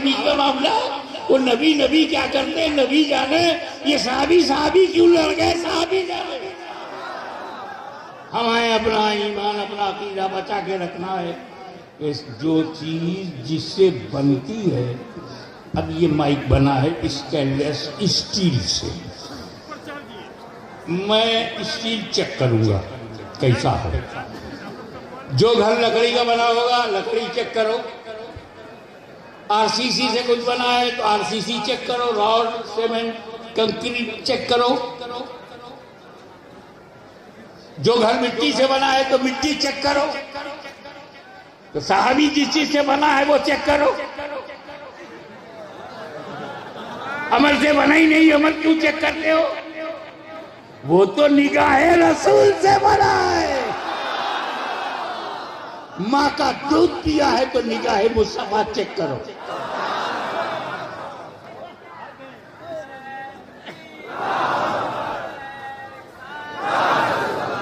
बीच में मामला। वो नबी नबी क्या करते हैं नबी जाने, ये साहबी साहबी क्यों लड़ गए साहबी जाने। हमें अपना ईमान अपना अकीदा बचा के रखना है। इस जो चीज जिससे बनती है, अब ये माइक बना है स्टेनलेस स्टील से, मैं स्टील चेक करूंगा कैसा है। जो घर लकड़ी का बना होगा लकड़ी चेक करो, आरसीसी से कुछ बना है तो आरसीसी चेक करो, रॉड सीमेंट कंक्रीट चेक करो। जो घर मिट्टी से बना है तो मिट्टी चेक करो। तो साहबी जिस चीज से बना है वो चेक करो। अमल से बना ही नहीं, अमल क्यों चेक करते हो? वो तो निगाहे रसूल से बना है। माँ का दूध पिया है तो निगाहे मुस्तफा चेक करो।